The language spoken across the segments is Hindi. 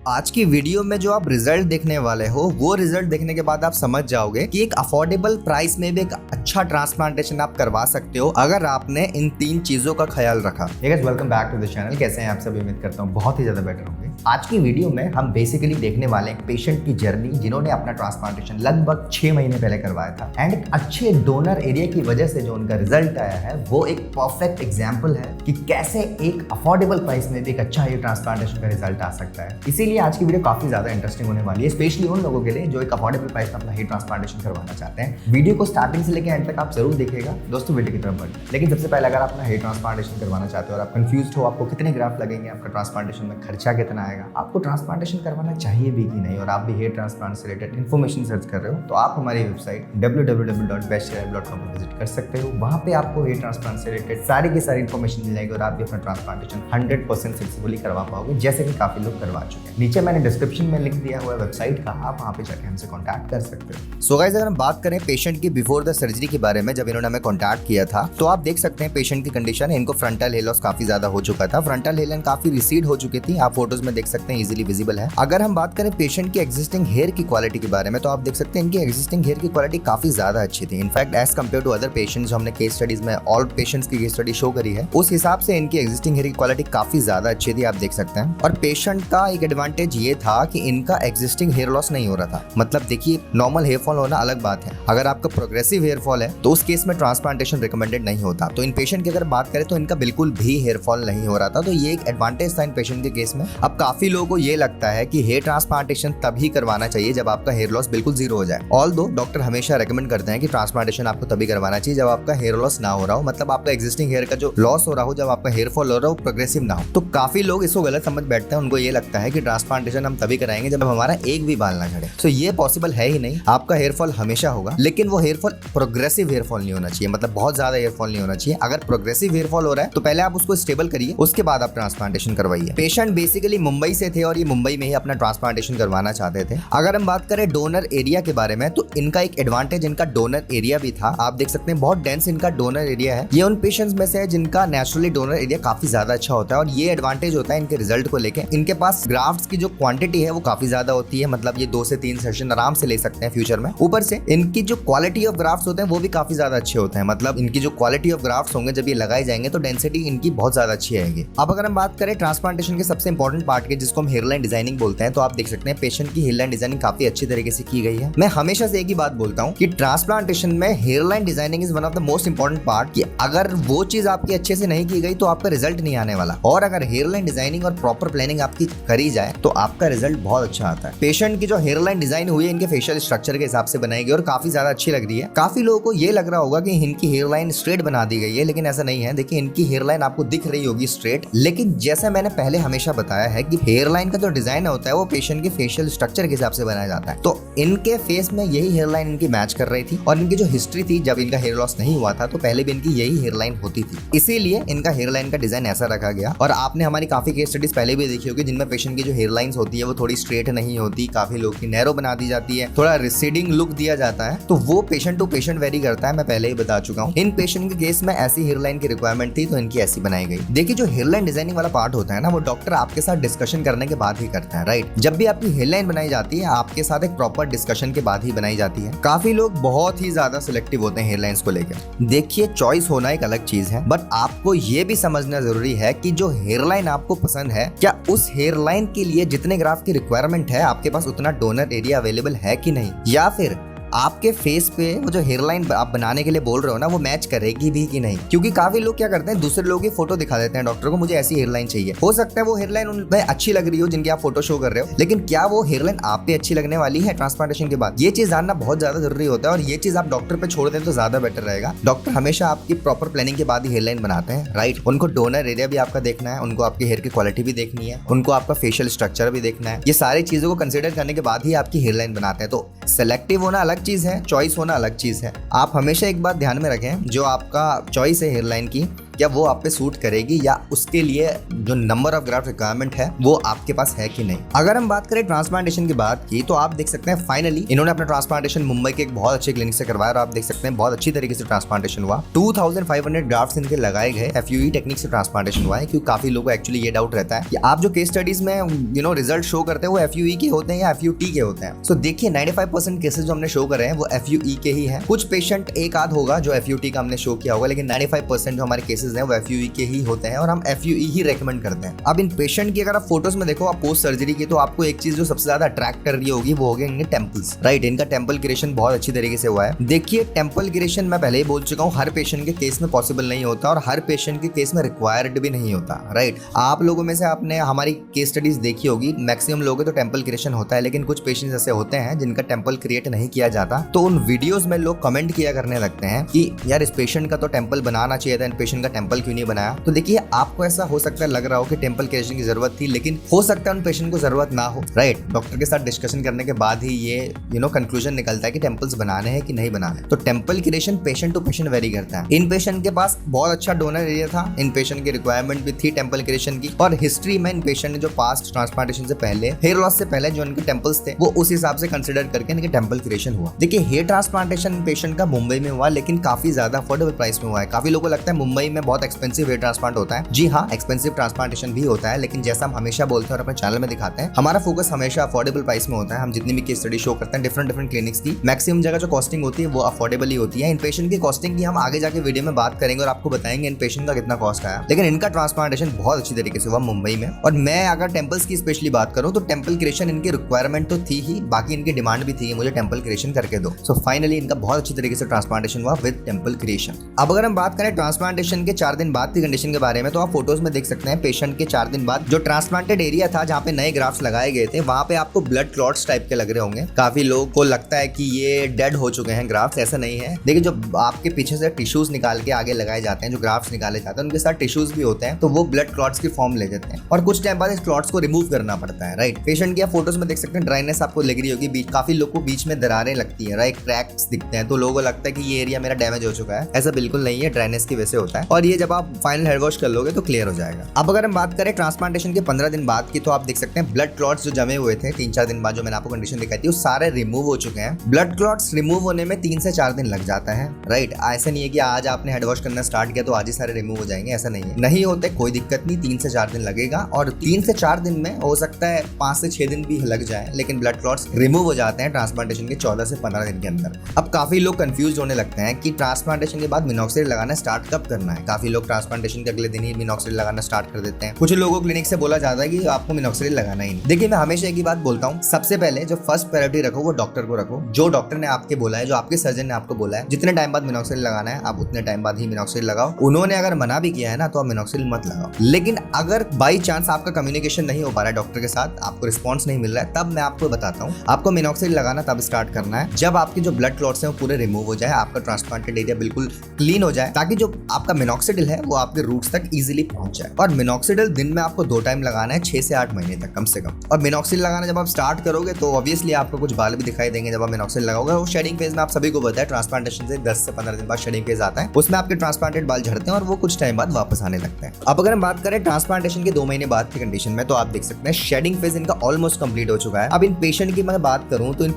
आज की वीडियो में जो आप रिजल्ट देखने वाले हो वो रिजल्ट देखने के बाद आप समझ जाओगे कि एक अफोर्डेबल प्राइस में भी एक अच्छा ट्रांसप्लांटेशन आप करवा सकते हो अगर आपने इन 3 चीजों का ख्याल रखा। Welcome back to the channel. कैसे हैं आप सभी? उम्मीद करता हूँ बहुत ही ज्यादा बेटर होंगे। आज की वीडियो में हम बेसिकली देखने वाले एक पेशेंट की जर्नी जिन्होंने अपना ट्रांसप्लांटेशन लगभग 6 महीने पहले करवाया था एंड एक अच्छे डोनर एरिया की वजह से जो उनका रिजल्ट आया है वो एक परफेक्ट एग्जाम्पल है कि कैसे एक अफोर्डेबल प्राइस में भी एक अच्छा ये ट्रांसप्लांटेशन का रिजल्ट आ सकता है। इसीलिए आज की वीडियो काफी ज्यादा इंटरेस्टिंग होने वाली है, स्पेशली उन लोगों के लिए जो एक अफोर्डेबल प्राइस में अपना हेयर ट्रांसप्लांटेशन करवाना चाहते हैं। वीडियो को स्टार्टिंग से लेकर एंड तक आप जरूर देखिएगा दोस्तों, वीडियो की तरफ बढ़िए। लेकिन सबसे पहले अगर आप अपना हेयर ट्रांसप्लांटेशन करवाना चाहते हो और आप कंफ्यूज हो आपको कितने ग्राफ्ट लगेंगे, आपका ट्रांसप्लांटेशन में खर्चा कितना आएगा, आपको ट्रांसप्लांटेशन करवाना चाहिए भी कि नहीं, और आप भी हेयर ट्रांसप्लांट से रिलेटेड इन्फॉर्मेशन सर्च कर रहे हो तो आप हमारी वेबसाइट www.besthairlife.com पर विजिट कर सकते हो। वहां पे आपको हेयर ट्रांसप्लांट से रिलेटेड सारी की सारी इन्फॉर्मेशन मिल जाएगी और आप भी अपना ट्रांसप्लांटेशन 100% सक्सेसफुली करवा पाओगे, जैसे कि काफी लोग करवा चुके हैं। नीचे मैंने डिस्क्रिप्शन में लिंक दिया हुआ है वेबसाइट का, आप वहां पे जाके हमसे कांटेक्ट कर सकते हो। सो गाइस, अगर हम बात करें पेशेंट की बिफोर द सर्जरी के बारे में, जब इन्होंने हमें कांटेक्ट किया था तो आप देख सकते हैं पेशेंट की कंडीशन, इनको फ्रंटल हेयर लॉस काफी ज्यादा हो चुका था, फ्रंटल हेयर लाइन काफी रिसीड हो चुकी थी, आप फोटोज में देख सकते हैं, इजीली विजिबल है। अगर हम बात करें पेशेंट की एग्जिस्टिंग हेयर की क्वालिटी के बारे में तो आप देख सकते हैं इनकी एग्जिस्टिंग हेयर की क्वालिटी काफी ज्यादा अच्छी थी। In fact as compare to other patients जो हमने केस स्टडीज में ऑल पेशेंट्स की केस स्टडी शो करी है, उस हिसाब से इनकी एग्जिस्टिंग हेयर की क्वालिटी काफी ज्यादा अच्छी थी, आप देख सकते हैं। और पेशेंट का एक एडवांटेज ये था कि इनका एग्जिस्टिंग हेयर लॉस नहीं हो रहा था। मतलब देखिए, नॉर्मल हेयर फॉल होना अलग बात है, अगर आपका प्रोग्रेसिव हेयर फॉल है तो उस केस में ट्रांसप्लांटेशन रिकमेंडेड नहीं होता। तो इन पेशेंट की अगर बात करें तो इनका बिल्कुल भी हेयर फॉल नहीं हो रहा था, तो ये एक एडवांटेज था इन पेशेंट के केस में। अब काफी लोगों को ये लगता है कि हेयर ट्रांसप्लांटेशन तभी करवाना चाहिए जब आपका हेयर लॉस बिल्कुल जीरो हो जाए। ऑल्दो डॉक्टर हमेशा रेकमेंड करते हैं कि ट्रांसप्लांटेशन आपको तभी करवाना चाहिए जब आपका हेयर लॉस ना हो रहा हो, मतलब आपका एक्जिस्टिंग हेयर का जो लॉस हो रहा हो, जब आपका हेयर फॉल हो रहा हो प्रोग्रेसिव ना हो। तो काफी लोग इसको गलत समझ बैठते हैं, उनको ये लगता है कि ट्रांसप्लांटेशन हम तभी कराएंगे जब हमारा एक भी बाल ना झड़े। तो ये पॉसिबल है ही नहीं, आपका हेयर फॉल हमेशा होगा, लेकिन वो hair fall progressive hair fall नहीं होना चाहिए, मतलब बहुत ज्यादा हेयर फॉल नहीं होना चाहिए। अगर प्रोग्रेसिव हेयर फॉल हो रहा है तो पहले आप उसको स्टेबल करिए, उसके बाद आप ट्रांसप्लांटेशन करवाइए। पेशेंट बेसिकली मुंबई से थे और ये मुंबई में ही अपना ट्रांसप्लांटेशन करवाना चाहते थे। अगर हम बात करें डोनर एरिया के बारे में तो इनका एक एडवांटेज इनका डोनर एरिया भी था, आप देख सकते हैं बहुत डेंस इनका डोनर एरिया है। ये उन पेशेंट्स में से है जिनका नेचुरली डोनर एरिया काफी ज्यादा अच्छा होता है और ये एडवांटेज होता है इनके रिजल्ट को लेके। इनके पास ग्राफ्ट्स की जो क्वांटिटी है वो काफी ज्यादा होती है, मतलब ये 2 से 3 सेशन आराम से ले सकते हैं फ्यूचर में। ऊपर से इनकी जो क्वालिटी ऑफ ग्राफ्ट्स होते हैं वो भी काफी ज्यादा अच्छे होते हैं, मतलब इनकी जो क्वालिटी ऑफ ग्राफ्ट्स होंगे जब ये लगाए जाएंगे तो डेंसिटी इनकी बहुत ज्यादा अच्छी आएगी। अब अगर हम बात करें ट्रांसप्लांटेशन के सबसे इंपॉर्टेंट पार्ट के, जिसको हम हेयरलाइन डिजाइनिंग बोलते हैं, तो आप देख सकते हैं पेशेंट की हेयरलाइन डिजाइनिंग काफी अच्छी तरीके से की गई है। मैं हमेशा से एक ही बात बोलता हूँ कि ट्रांसप्लांटेशन में hairline designing is one of the most important part, कि अगर वो चीज आपकी अच्छे से नहीं की गई तो आपका रिजल्ट नहीं आने वाला, और अगर हेयरलाइन डिजाइनिंग और प्रॉपर प्लानिंग आपकी करी जाए तो आपका रिजल्ट बहुत अच्छा आता है। पेशेंट की जो हेयरलाइन डिजाइन हुई है इनके फेशियल स्ट्रक्चर के हिसाब से बनाई गई और काफी ज्यादा अच्छी लग रही है। काफी लोगों को ये लग रहा होगा कि इनकी हेयरलाइन स्ट्रेट बना दी गई है, लेकिन ऐसा नहीं है। देखिए, इनकी हेयरलाइन आपको दिख रही होगी स्ट्रेट, लेकिन जैसा मैंने पहले हमेशा बताया है कि हेयरलाइन का जो डिजाइन होता है वो पेशेंट के फेशियल स्ट्रक्चर के हिसाब से बनाया जाता है। तो इनके फेस में यही हेयरलाइन इनकी मैच कर रही थी, और इनकी जो हिस्ट्री थी जब इनका हेयर लॉस नहीं हुआ था तो पहले भी इनकी यही हेयरलाइन होती थी, इसीलिए इनका हेयरलाइन का डिजाइन ऐसा रखा गया। और आपने हमारी काफी केस स्टडीज पहले भी देखी होगी जिनमें पेशेंट की जो हेयरलाइंस होती है वो थोड़ी स्ट्रेट नहीं होती, काफी लोग की नैरो बना दी जाती है, थोड़ा रिसीडिंग लुक दिया जाता है। तो वो पेशेंट टू पेशेंट वेरी करता है, मैं पहले ही बता चुका हूँ। इन पेशेंट के केस में ऐसी हेयरलाइन की रिक्वायरमेंट थी तो इनकी ऐसी बनाई गई। देखिए, जो हेयरलाइन डिजाइनिंग वाला पार्ट होता है ना, वो डॉक्टर आपके साथ डिस्कशन करने के बाद ही करता है, राइट। जब भी आपकी हेयरलाइन बनाई जाती है आपके साथ एक प्रॉपर डिस्कशन के बाद ही बनाई जाती है। काफी लोग बहुत ही ज्यादा सिलेक्टिव होते हैं हेयरलाइंस को लेकर। देखिए, चॉइस होना एक अलग चीज है, बट आपको ये भी समझना जरूरी है कि जो हेयरलाइन आपको पसंद है, क्या उस हेयरलाइन के लिए जितने ग्राफ की रिक्वायरमेंट है आपके पास उतना डोनर एरिया अवेलेबल है कि नहीं, या फिर आपके फेस पे वो जो हेयरलाइन आप बनाने के लिए बोल रहे हो ना वो मैच करेगी भी कि नहीं। क्योंकि काफी लोग क्या करते हैं, दूसरे लोगों की फोटो दिखा देते हैं डॉक्टर को, मुझे ऐसी हेयरलाइन चाहिए। हो सकता है वो हेयरलाइन उनमें अच्छी लग रही हो जिनकी आप फोटो शो कर रहे हो, लेकिन क्या वो हेयरलाइन आप पे अच्छी लगने वाली है ट्रांसप्लांटेशन के बाद? ये चीज जानना बहुत ज्यादा जरूरी होता है, और ये चीज आप डॉक्टर पे छोड़ दें तो ज्यादा बेटर रहेगा। डॉक्टर हमेशा आपकी प्रॉपर प्लानिंग के बाद ही हेयरलाइन बनाते हैं, राइट। उनको डोनर एरिया भी आपका देखना है, उनको आपकी हेयर की क्वालिटी भी देखनी है, उनको आपका फेशियल स्ट्रक्चर भी देखना है। ये सारी चीजों को कंसिडर करने के बाद ही आपकी हेयरलाइन बनाते हैं। तो सेलेक्टिव होना अलग चीज है, चॉइस होना अलग चीज है। आप हमेशा एक बात ध्यान में रखें, जो आपका चॉइस है हेयरलाइन की, क्या वो आप पे सूट करेगी या उसके लिए जो नंबर ऑफ ग्राफ्ट रिक्वायरमेंट है वो आपके पास है कि नहीं। अगर हम बात करें ट्रांसप्लांटेशन की बात की तो आप देख सकते हैं फाइनली इन्होंने अपना ट्रांसप्लांटेशन मुंबई के एक बहुत अच्छे क्लिनिक से करवाया और आप देख सकते हैं बहुत अच्छी तरीके से ट्रांसप्लांटेशन हुआ। 2500 ग्राफ्ट्स इनके लगाए गए, FUE टेक्निक से ट्रांसप्लांटेशन हुआ है। क्योंकि काफी लोगों को एक्चुअली ये डाउट रहता है कि आप जो केस स्टडीज में रिजल्ट शो करते हैं वो FUE के होते हैं या FUT के होते हैं। सो देखिए 95% केसेस जो हमने शो करे हैं वो FUE के ही हैं। कुछ पेशेंट एक आध होगा जो FUT का हमने शो किया होगा, लेकिन 95% जो हमारे केसेस हैं वो FUE के ही होते हैं और हम FUE ही रेकमेंड करते हैं। अब इन पेशेंट की अगर आप फोटोज में देखो आप पोस्ट सर्जरी की, तो आपको एक चीज जो सबसे ज्यादा अट्रैक्ट कर रही होगी वो हो गया इनके टेम्पल्स, राइट। इनका टेम्पल क्रिएशन बहुत अच्छी तरीके से हुआ है। देखिए टेम्पल क्रिएशन मैं पहले ही बोल चुका हूँ हर पेशेंट के केस में पॉसिबल नहीं होता और हर पेशेंट के केस में रिक्वायर्ड भी नहीं होता, राइट। आप लोगों में से आपने हमारी केस स्टडीज देखी होगी, मैक्सिमम लोगों तो टेम्पल क्रिएशन होता है, लेकिन कुछ पेशेंट्स ऐसे होते हैं जिनका टेम्पल क्रिएट नहीं किया जाता। तो उन वीडियोस में लोग कमेंट किया करने लगते हैं कि यार इस पेशेंट का तो टेम्पल बनाना चाहिए था, इन पेशेंट का टेम्पल क्यों नहीं बनाया। तो देखिए आपको ऐसा हो सकता है लग रहा हो कि टेम्पल क्रिएशन की जरूरत थी, लेकिन हो सकता है उन पेशेंट को जरूरत ना हो, राइट। डॉक्टर के साथ डिस्कशन करने के बाद ही ये कंक्लूजन निकलता है कि टेम्पल्स बनाने हैं कि नहीं बनाने। तो temple creation patient to patient vary करता है। इन पेशेंट के पास बहुत अच्छा डोनर एरिया था, इन पेशेंट की रिक्वायरमेंट भी थी टेम्पल क्रिएशन की, और हिस्ट्री में इन पेशेंट ने जो पास्ट ट्रांसप्लांटेशन से पहले, हेयर लॉस से पहले जो इनके टेम्पल्स थे वो उस हिसाब से कंसिडर करके इनके टेम्पल क्रिएशन हुआ। देखिए हेयर ट्रांसप्लांटेशन पेशेंट का मुंबई में हुआ, लेकिन काफी ज्यादा अफोर्डेबल प्राइस में हुआ है। काफी लोगों को लगता है मुंबई में बहुत एक्सपेंसिव हेयर ट्रांसप्लांट होता है। जी हाँ, एक्सपेंसिव ट्रांसप्लांटेशन भी होता है, लेकिन जैसा हम हमेशा बोलते हैं और अपने चैनल में दिखाते हैं, हमारा फोकस हमेशा अफोर्डेबल प्राइस में होता है। हम जितनी भी केस स्टडी शो करते हैं डिफरेंट क्लिनिक्स की, मैक्सिमम जगह जो कॉस्टिंग होती है वो अफोर्डेबल ही होती है। इन पेशेंट की कॉस्टिंग की हम आगे जाके वीडियो में बात करेंगे और आपको बताएंगे इन पेशेंट का कितना कॉस्ट आया, लेकिन इनका ट्रांसप्लांटेशन बहुत अच्छी तरीके से हुआ मुंबई में। और मैं अगर टेम्पल्स की स्पेशली बात करूं तो टेम्पल क्रिएशन इनकी रिक्वायरमेंट तो थी ही, बाकी इनकी डिमांड भी थी कि मुझे टेम्पल क्रिएशन करके दो। सो फाइनली इनका बहुत अच्छी तरीके से ट्रांसप्लांटेशन हुआ विद टेम्पल क्रिएशन। अब अगर हम बात करें ट्रांसप्लांटेशन के 4 दिन बाद की कंडीशन के बारे में, तो आप फोटोज में देख सकते हैं पेशेंट के 4 दिन बाद जो ट्रांसप्लांटेड एरिया था जहाँ पे नए ग्राफ्ट्स लगाए गए थे वहां पे आपको ब्लड क्लॉट्स टाइप के लग रहे होंगे। काफी लोगों को लगता है कि ये डेड हो चुके हैं ग्राफ्ट्स, ऐसा नहीं है। देखिए जो आपके पीछे से टिश्यूज निकाल के आगे लगाए जाते हैं, जो ग्राफ्ट्स निकाले जाते हैं उनके साथ टिश्यूज भी होते हैं, तो वो ब्लड क्लॉट्स की फॉर्म ले जाते हैं और कुछ टाइम बाद इस क्लॉट्स को रिमूव करना पड़ता है, राइट। पेशेंट की आप फोटोज में देख सकते हैं ड्राइनेस आपको लग रही होगी, काफी लोग को बीच में दरारें लगती है, राइट, क्रैक्स दिखते हैं, तो लोगों को लगता है कि ये एरिया मेरा डैमेज हो चुका है। ऐसा बिल्कुल नहीं है, ड्राइनेस की वजह से होता है और ये जब आप फाइनल हेयर वॉश कर लोगे तो क्लियर हो जाएगा। अब अगर हम बात करें ट्रांसप्लांटेशन के 15 दिन बाद की, तो आप देख सकते हैं ब्लड क्लॉट्स जो जमे हुए थे 3-4 दिन बाद, जो मैंने आपको कंडीशन दिखाई थी, वो सारे रिमूव हो चुके हैं। ब्लड क्लॉट्स रिमूव होने में 3 से 4 दिन लग जाता है, राइट। ऐसा नहीं है कि आज आपने हेड वॉश करना स्टार्ट किया तो आज ही सारे रिमूव हो जाएंगे, ऐसा नहीं है। नहीं होते कोई दिक्कत नहीं, 3 से 4 दिन लगेगा और 3 से 4 दिन में हो सकता है 5 से 6 दिन भी लग जाए, लेकिन ब्लड क्लॉट्स रिमूव हो जाते हैं ट्रांसप्लांटेशन के 14 से 15 दिन के अंदर। अब काफी लोग कंफ्यूज होने लगते हैं कि ट्रांसप्लांटेशन के बाद मिनॉक्सिडिल लगाना स्टार्ट कब करना है। काफी लोग ट्रांसप्लांटेशन के अगले दिन ही मिनॉक्सिडिल लगाना स्टार्ट कर देते हैं। कुछ लोगों को क्लिनिक से बोला जाता है कि आपको मिनॉक्सिडिल लगाना ही नहीं। देखिए मैं हमेशा एक ही बात बोलता हूँ, सबसे पहले जो फर्स्ट प्रायोरिटी रखो वो डॉक्टर को रखो। जो डॉक्टर ने आपके बोला है, जो आपके सर्जन ने आपको बोला है, जितने टाइम बाद मिनॉक्सिडिल लगाना है आप उतने टाइम बाद ही मिनॉक्सिडिल लगाओ। उन्होंने अगर मना भी किया है ना तो आप मिनॉक्सिडिल मत लगाओ। लेकिन अगर बाई चांस आपका कम्युनिकेशन नहीं हो पा रहा है डॉक्टर के साथ, आपको रिस्पॉन्स नहीं मिल रहा है, तब मैं आपको बताता हूँ आपको मिनॉक्सिडिल लगाना तब स्टार्ट करना है जब आपके जो ब्लड क्लॉट्स हैं वो पूरे रिमूव हो जाए, आपका ट्रांसप्लांटेड एरिया बिल्कुल क्लीन हो जाए, ताकि जो आपका मिनॉक्सिडिल है वो आपके रूट्स तक इजीली पहुंच जाए। और मिनॉक्सिडिल दिन में आपको 2 टाइम लगाना है 6 से 8 महीने तक कम से कम। और मिनॉक्सिडिल लगाना जब आप स्टार्ट करोगे तो ऑब्वियसली आपको कुछ बाल भी दिखाई देंगे जब आप मिनॉक्सिडिल लगाओगे। वो शेडिंग फेज में आप सभी को पता है ट्रांसप्लांटेशन से 10 से 15 दिन बाद शेडिंग फेज आता है, उसमें आपके ट्रांसप्लांटेड बाल झड़ते हैं और वो कुछ टाइम बाद वापस आने लगते हैं। अब अगर हम बात करें ट्रांसप्लांटेशन के 2 महीने बाद की कंडीशन में, तो आप देख सकते हैं शेडिंग फेज इनका ऑलमोस्ट कंप्लीट हो चुका है। अब इन पेशेंट की मैं बात करूं तो उन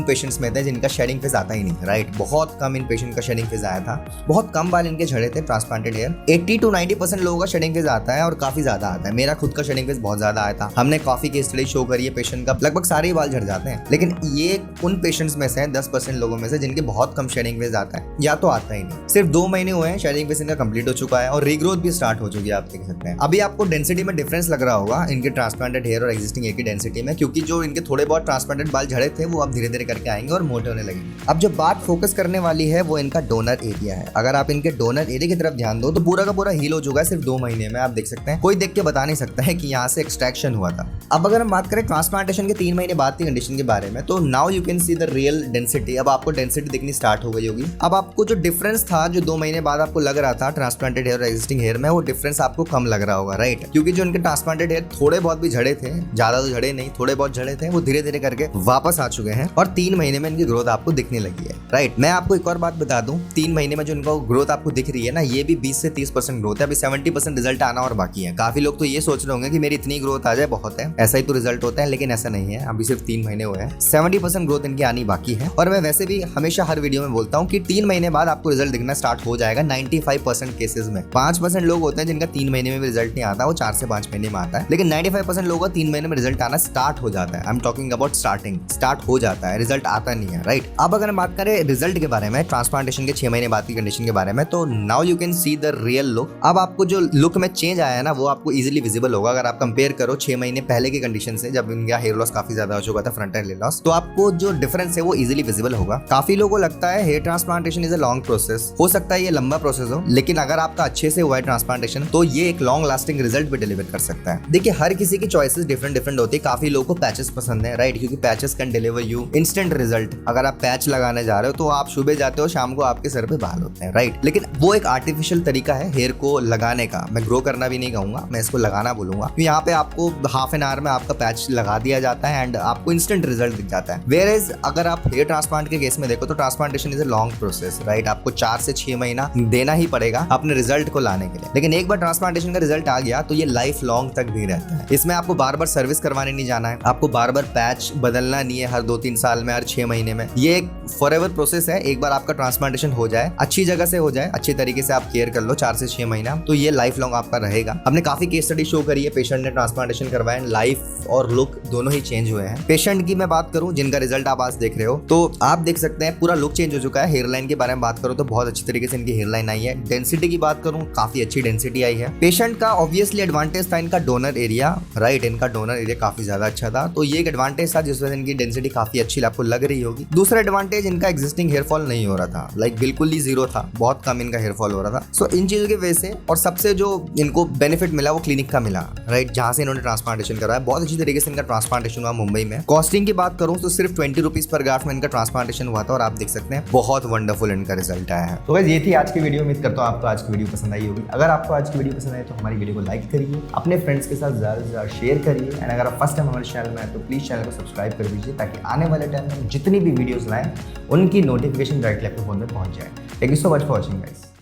पेशेंट्स में थे जिनका शेडिंग फेज आता ही नहीं, राइट। बहुत कम इन पेशेंट का शेडिंग फेज आया था, बहुत कम बाल इनके झड़े थे ट्रांसप्लांटेड हेयर। 80 to 90% लोगों का शेडिंग फेज आता है और काफी ज्यादा आता है। मेरा खुद का शेडिंग फेज बहुत ज्यादा आया था। हमने काफी केस स्टडी शो करी है, पेशेंट का लगभग सारे ही बाल झड़ जाते हैं, लेकिन ये उन पेशेंट्स में से 10% लोगों में से जिनके बहुत कम शेडिंग फेज आता है या तो आता ही नहीं। सिर्फ 2 महीने हुए हैं, शेडिंग फेज इनका कंप्लीट हो चुका है और रीग्रोथ भी स्टार्ट हो चुकी है, आप देख सकते हैं। अभी आपको डेंसिटी में डिफरेंस लग रहा होगा इनके ट्रांसप्लांटेड हेयर और एक्जिस्टिंग हेयर की डेंसिटी में, क्योंकि जो इनके थोड़े बहुत ट्रांसप्लांटेड बाल झड़े थे वो अब धीरे धीरे करके आएंगे और मोटे होने लगेंगे। अब जो बात फोकस करने वाली है वो इनका डोनर एरिया है। अगर आप इनके डोनर एरिया की तरफ ध्यान दो तो पूरा का पूरा हील हो चुका है सिर्फ 2 महीने में, आप देख सकते हैं। कोई देख के बता नहीं सकता है कि यहाँ से एक्सट्रैक्शन हुआ था। अब अगर हम बात करें ट्रांसप्लांटेशन के 3 महीने बाद की कंडीशन के बारे में, तो now you can see the real density. अब आपको डेंसिटी दिखनी स्टार्ट हो गई होगी। अब आपको जो डिफरेंस था, जो 2 महीने बाद आपको लग रहा था ट्रांसप्लांटेड हेयर और एक्जिस्टिंग हेयर में, वो डिफरेंस आपको कम लग रहा होगा, राइट। क्योंकि जो इनके ट्रांसप्लांटेड हेयर थोड़े बहुत भी झड़े थे, ज्यादा तो झड़े नहीं, थोड़े बहुत झड़े थे, वो धीरे धीरे करके वापस आ चुके हैं और 3 महीने में इनकी ग्रोथ आपको दिखने लगी है, राइट। मैं आपको एक और बात बता दूं, 3 महीने में जो इनको ग्रोथ आपको दिख रही है ना, ये भी की 20 से 30% ग्रोथ है। अभी 70% रिजल्ट आना और बाकी है। काफी लोग तो ये सोच रहे होंगे कि मेरी इतनी ग्रोथ आ जाए बहुत है, ऐसा ही तो रिजल्ट होता है, लेकिन ऐसा नहीं है। अभी सिर्फ 3 महीने हुए हैं, 70% ग्रोथ इनकी आनी बाकी है। और मैं वैसे भी हमेशा हर वीडियो में बोलता हूँ कि 3 महीने बाद आपको रिजल्ट दिखना स्टार्ट हो जाएगा 95% केसेस में। 5% लोग होते हैं जिनका 3 महीने में भी रिजल्ट नहीं आता, वो 4 से 5 महीने में आता है, लेकिन 95% लोगों का 3 महीने में रिजल्ट आना स्टार्ट हो जाता है। I am talking about start हो जाता है, रिजल्ट आता नहीं है, राइट। अब अगर हम बात करें रिजल्ट के बारे में, ट्रांसप्लांटेशन के 6 महीने बाद की कंडीशन के बारे में, तो now you can see the real look. अब आपको जो लुक में चेंज आया है ना, वो आपको इजीली विजिबल होगा। अगर आप कंपेयर करो 6 महीने पहले की कंडीशन से, जब इनका हेयर लॉस काफी ज्यादा हो चुका था, फ्रंट एंड हेयर लॉस, तो आपको जो डिफरेंस है वो इजीली विजिबल होगा। काफी लोगों को लगता है hair transplantation is a long process, हो सकता है ये लंबा प्रोसेस हो, लेकिन अगर आपका अच्छे से हुआ है ट्रांसप्लांटेशन तो ये एक लॉन्ग लास्टिंग रिजल्ट भी डिलीवर कर सकता है। देखिए, हर किसी की चॉइसेस डिफरेंट होती है। काफी लोगों को पैचेस पसंद है, राइट, क्योंकि patches can deliver you instant result. अगर आप पैच लगाने जा रहे हो तो आप सुबह जाते हो, शाम को आपके सर पे बाल होते हैं, राइट। लेकिन वो एक आर्टिफिशियल तरीका है हेयर को लगाने का। मैं ग्रो करना भी नहीं कहूंगा, मैं इसको लगाना बोलूंगा। तो यहाँ पे आपको हाफ एन आवर में आपका पैच लगा दिया जाता है एंड आपको इंस्टेंट रिजल्ट दिख जाता है। वेयरएज अगर आप हेयर ट्रांसप्लांट के केस में देखो तो transplantation is a long process, right. आपको 4 से 6 महीना देना ही पड़ेगा अपने रिजल्ट को लाने के लिए। लेकिन एक बार ट्रांसप्लांटेशन का रिजल्ट आ गया तो ये लाइफ लॉन्ग तक भी रहता है। इसमें आपको बार बार सर्विस करवाने नहीं जाना है, आपको बार बार पैच बदलना नहीं है हर 2-3 साल में, हर 6 महीने में। ये एक फॉरएवर प्रोसेस है। एक बार आपका ट्रांसप्लांटेशन हो जाए, अच्छी जगह से हो जाए, अच्छे तरीके से आप केयर कर लो 4 से 6 महीना, तो ये लाइफ लॉन्ग आपका रहेगा। हमने काफी केस स्टडी शो करी है, पेशेंट ने ट्रांसप्लांटेशन करवाया, लाइफ और लुक दोनों ही चेंज हुए हैं। पेशेंट की मैं बात करूं जिनका रिजल्ट आप आज देख रहे हो, तो आप देख सकते हैं पूरा लुक चेंज हो चुका है। हेयर लाइन के बारे में बात करूं तो बहुत अच्छी तरीके से इनकी हेयर लाइन आई है। डेंसिटी की बात करूं, काफी अच्छी डेंसिटी आई है। पेशेंट का ऑब्वियसली एडवांटेज था इनका डोनर एरिया, राइट। इनका डोनर एरिया काफी ज्यादा अच्छा था, तो ये एक एडवांटेज था जिस वजह से इनकी डेंसिटी काफी अच्छी आपको लग रही होगी। दूसरा एडवांटेज, इनका एक्जिस्टिंग हेयर फॉल नहीं हो रहा था, लाइक बिल्कुल ही जीरो था, बहुत कम इनका हेयर फॉल हो रहा था। सो इन चीजों की वजह से, और सबसे जो इनको बेनिफिट मिला वो क्लिनिक का मिला, राइट, जहां से इन्होंने ट्रांसप्लांटेशन कराया। बहुत अच्छी तरीके से इनका ट्रांसप्लांटेशन हुआ मुंबई में। कॉस्टिंग की बात करूं तो सिर्फ 20 रुपीज पर ग्राफ्ट में इनका ट्रांसप्लांटेशन हुआ था, और आप देख सकते हैं बहुत वंडरफुल इनका रिजल्ट आया है। तो गाइस, ये थी आज की वीडियो। उम्मीद करता हूं आपको आज की वीडियो पसंद आई होगी। अगर आपको आज की वीडियो पसंद आई तो हमारी वीडियो को लाइक करिए, अपने फ्रेंड्स के साथ ज्यादा से ज्यादा शेयर करिए, एंड अगर आप फर्स्ट टाइम हमारे चैनल में आए तो प्लीज चैनल को सब्सक्राइब कर दीजिए, ताकि आने वाले टाइम में जितनी भी वीडियोस लाएं उनकी नोटिफिकेशन डायरेक्टली आपके फोन में पहुंच जाए। Thank you so much for watching guys.